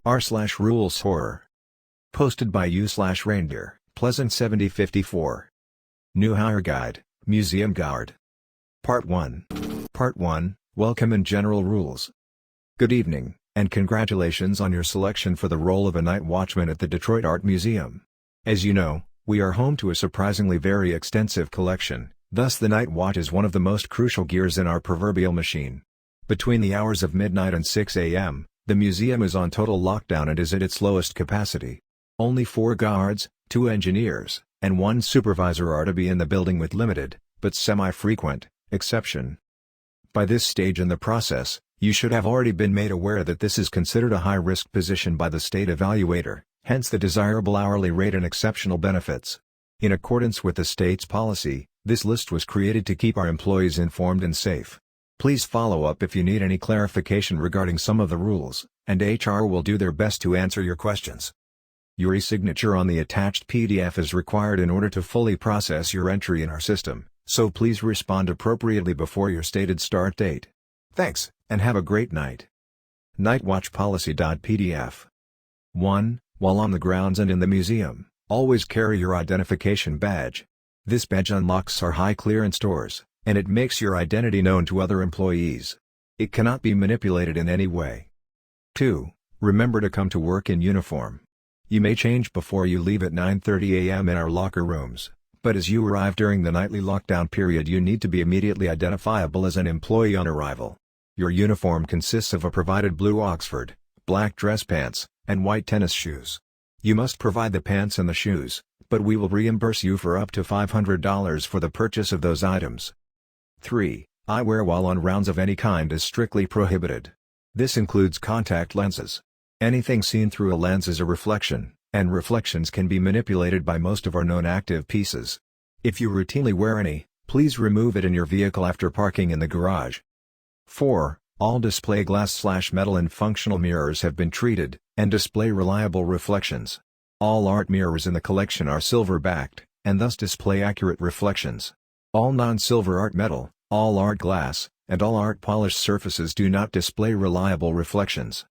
r/ruleshorror. Posted by u/reindeer, Pleasant 7054. New Hire Guide, Museum Guard. Part 1. Part 1, Welcome and General Rules. Good evening, and congratulations on your selection for the role of a night watchman at the Detroit Art Museum. As you know, we are home to a surprisingly very extensive collection, thus the night watch is one of the most crucial gears in our proverbial machine. Between the hours of midnight and 6 a.m., the museum is on total lockdown and is at its lowest capacity. Only 4 guards, 2 engineers, and 1 supervisor are to be in the building with limited, but semi-frequent, exception. By this stage in the process, you should have already been made aware that this is considered a high-risk position by the state evaluator, hence the desirable hourly rate and exceptional benefits. In accordance with the state's policy, this list was created to keep our employees informed and safe. Please follow up if you need any clarification regarding some of the rules, and HR will do their best to answer your questions. Your e-signature on the attached PDF is required in order to fully process your entry in our system, so please respond appropriately before your stated start date. Thanks, and have a great night. Nightwatchpolicy.pdf 1. While on the grounds and in the museum, always carry your identification badge. This badge unlocks our high clearance doors, and it makes your identity known to other employees. It cannot be manipulated in any way. 2. Remember to come to work in uniform. You may change before you leave at 9:30 a.m. in our locker rooms, but as you arrive during the nightly lockdown period you need to be immediately identifiable as an employee on arrival. Your uniform consists of a provided blue Oxford, black dress pants, and white tennis shoes. You must provide the pants and the shoes, but we will reimburse you for up to $500 for the purchase of those items. 3. Eyewear while on rounds of any kind is strictly prohibited. This includes contact lenses. Anything seen through a lens is a reflection, and reflections can be manipulated by most of our known active pieces. If you routinely wear any, please remove it in your vehicle after parking in the garage. 4. All display glass/metal and functional mirrors have been treated, and display reliable reflections. All art mirrors in the collection are silver-backed, and thus display accurate reflections. All non-silver art metal, all art glass, and all art polished surfaces do not display reliable reflections.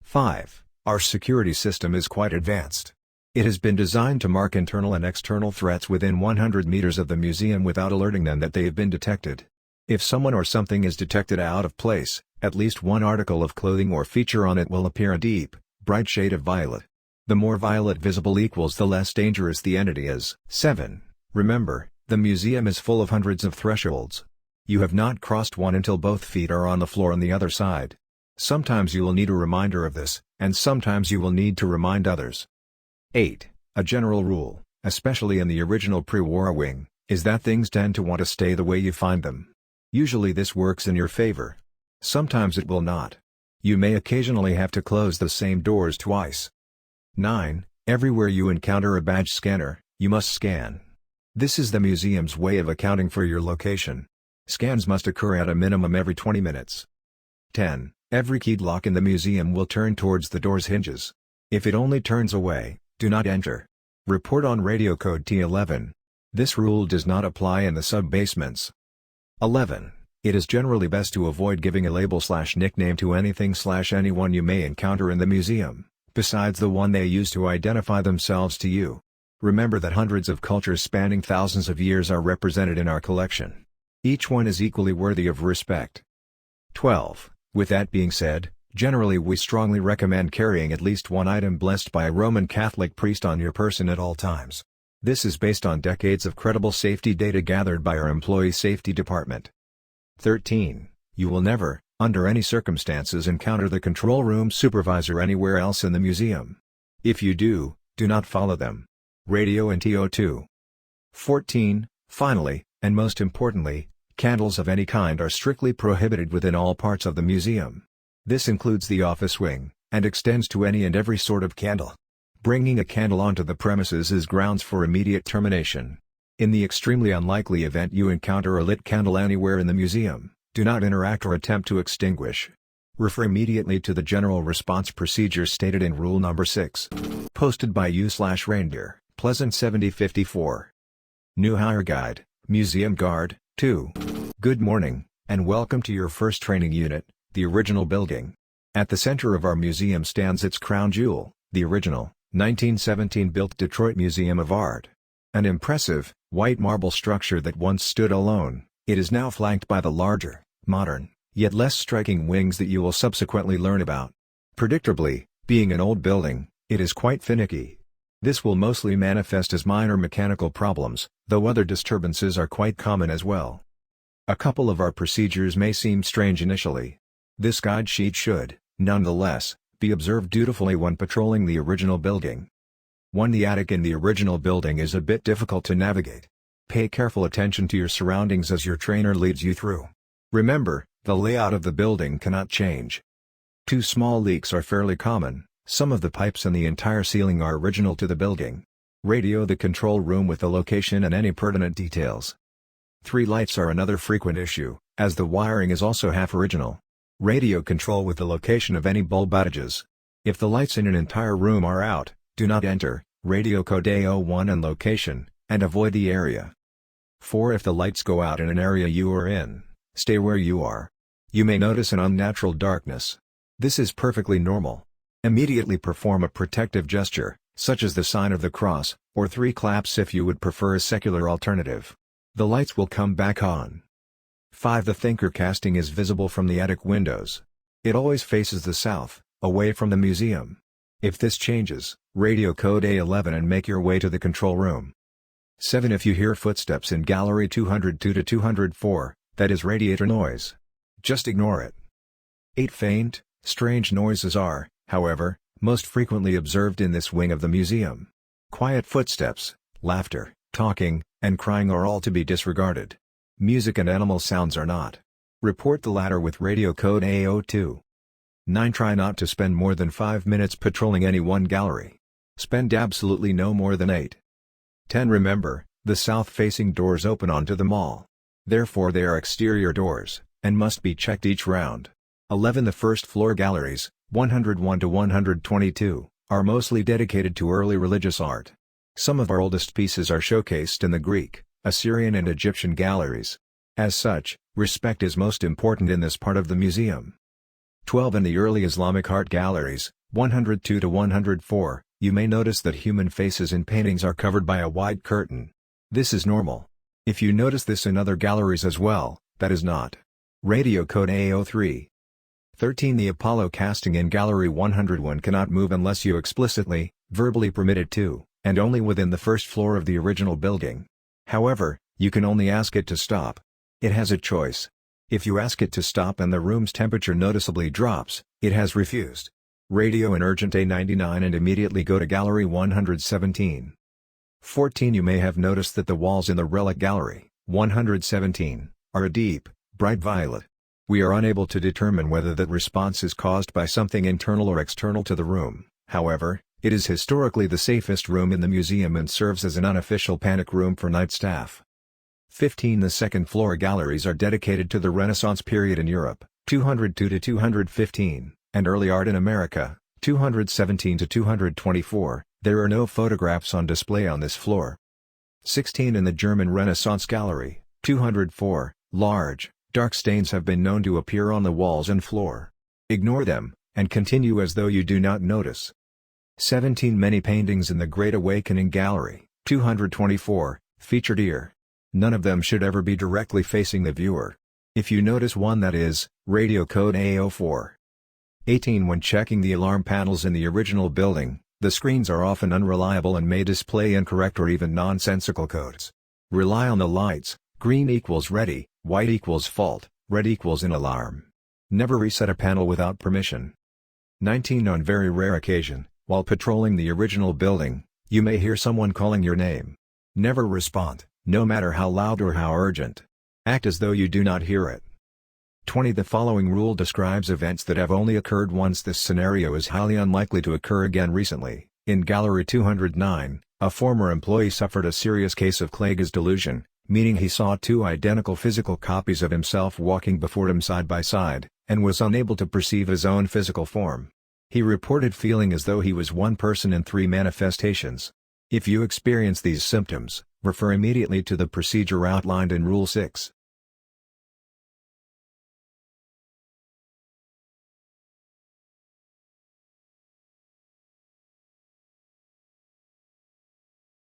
5. Our security system is quite advanced. It has been designed to mark internal and external threats within 100 meters of the museum without alerting them that they have been detected. If someone or something is detected out of place, at least one article of clothing or feature on it will appear a deep, bright shade of violet. The more violet visible equals the less dangerous the entity is. 7. Remember, the museum is full of hundreds of thresholds. You have not crossed one until both feet are on the floor on the other side. Sometimes you will need a reminder of this, and sometimes you will need to remind others. 8. A general rule, especially in the original pre-war wing, is that things tend to want to stay the way you find them. Usually this works in your favor. Sometimes it will not. You may occasionally have to close the same doors twice. 9. Everywhere you encounter a badge scanner, you must scan. This is the museum's way of accounting for your location. Scans must occur at a minimum every 20 minutes. 10. Every keyed lock in the museum will turn towards the door's hinges. If it only turns away, do not enter. Report on radio code T11. This rule does not apply in the sub-basements. 11. It is generally best to avoid giving a label/nickname to anything/anyone you may encounter in the museum, besides the one they use to identify themselves to you. Remember that hundreds of cultures spanning thousands of years are represented in our collection. Each one is equally worthy of respect. 12. With that being said, generally we strongly recommend carrying at least one item blessed by a Roman Catholic priest on your person at all times. This is based on decades of credible safety data gathered by our Employee Safety Department. 13. You will never, under any circumstances, encounter the control room supervisor anywhere else in the museum. If you do not follow them. Radio and TO2. 14. Finally, and most importantly, candles of any kind are strictly prohibited within all parts of the museum. This includes the office wing, and extends to any and every sort of candle. Bringing a candle onto the premises is grounds for immediate termination. In the extremely unlikely event you encounter a lit candle anywhere in the museum, do not interact or attempt to extinguish. Refer immediately to the general response procedure stated in Rule Number 6. Posted by u/reindeer, Pleasant 7054. New Hire Guide, Museum Guard, 2. Good morning, and welcome to your first training unit, the original building. At the center of our museum stands its crown jewel, the original, 1917-built Detroit Museum of Art. An impressive, white marble structure that once stood alone, it is now flanked by the larger, modern, yet less striking wings that you will subsequently learn about. Predictably, being an old building, it is quite finicky. This will mostly manifest as minor mechanical problems, though other disturbances are quite common as well. A couple of our procedures may seem strange initially. This guide sheet should, nonetheless, be observed dutifully when patrolling the original building. 1. The attic in the original building is a bit difficult to navigate. Pay careful attention to your surroundings as your trainer leads you through. Remember, the layout of the building cannot change. 2. Small leaks are fairly common. Some of the pipes and the entire ceiling are original to the building. Radio the control room with the location and any pertinent details. 3. Lights are another frequent issue, as the wiring is also half original. Radio control with the location of any bulb outages. If the lights in an entire room are out, do not enter, radio code A01 and location, and avoid the area. 4. If the lights go out in an area you are in, stay where you are. You may notice an unnatural darkness. This is perfectly normal. Immediately perform a protective gesture, such as the sign of the cross, or 3 claps if you would prefer a secular alternative. The lights will come back on. 5. The thinker casting is visible from the attic windows. It always faces the south, away from the museum. If this changes, radio code A11 and make your way to the control room. 7. If you hear footsteps in gallery 202 to 204, that is radiator noise. Just ignore it. 8. Faint, strange noises are, however, most frequently observed in this wing of the museum. Quiet footsteps, laughter, talking, and crying are all to be disregarded. Music and animal sounds are not. Report the latter with radio code A02. 9. Try not to spend more than 5 minutes patrolling any one gallery. Spend absolutely no more than 8. 10. Remember, the south-facing doors open onto the mall. Therefore they are exterior doors, and must be checked each round. 11. The first-floor galleries, 101 to 122, are mostly dedicated to early religious art. Some of our oldest pieces are showcased in the Greek, Assyrian and Egyptian galleries. As such, respect is most important in this part of the museum. 12. In the early Islamic art galleries, 102 to 104, you may notice that human faces in paintings are covered by a wide curtain. This is normal. If you notice this in other galleries as well, that is not. Radio code A03. 13. The Apollo casting in gallery 101 cannot move unless you explicitly, verbally permit it to, and only within the first floor of the original building. However, you can only ask it to stop. It has a choice. If you ask it to stop and the room's temperature noticeably drops, it has refused. Radio an urgent A99 and immediately go to gallery 117. 14. You may have noticed that the walls in the relic gallery, 117, are a deep, bright violet. We are unable to determine whether that response is caused by something internal or external to the room. However, it is historically the safest room in the museum and serves as an unofficial panic room for night staff. 15. The second-floor galleries are dedicated to the Renaissance period in Europe, 202 to 215, and early art in America, 217 to 224. There are no photographs on display on this floor. 16. In the German Renaissance Gallery, 204, large, dark stains have been known to appear on the walls and floor. Ignore them, and continue as though you do not notice. 17. Many paintings in the Great Awakening Gallery, 224, feature deer. None of them should ever be directly facing the viewer. If you notice one, that is, radio code A04. 18. When checking the alarm panels in the original building, the screens are often unreliable and may display incorrect or even nonsensical codes. Rely on the lights: green equals ready, white equals fault, red equals an alarm. Never reset a panel without permission. 19. On very rare occasion, while patrolling the original building, you may hear someone calling your name. Never respond, no matter how loud or how urgent. Act as though you do not hear it. 20. The following rule describes events that have only occurred once. This scenario is highly unlikely to occur again. Recently, in Gallery 209, a former employee suffered a serious case of Klage's delusion, meaning he saw 2 identical physical copies of himself walking before him side by side, and was unable to perceive his own physical form. He reported feeling as though he was one person in 3 manifestations. If you experience these symptoms, refer immediately to the procedure outlined in Rule 6.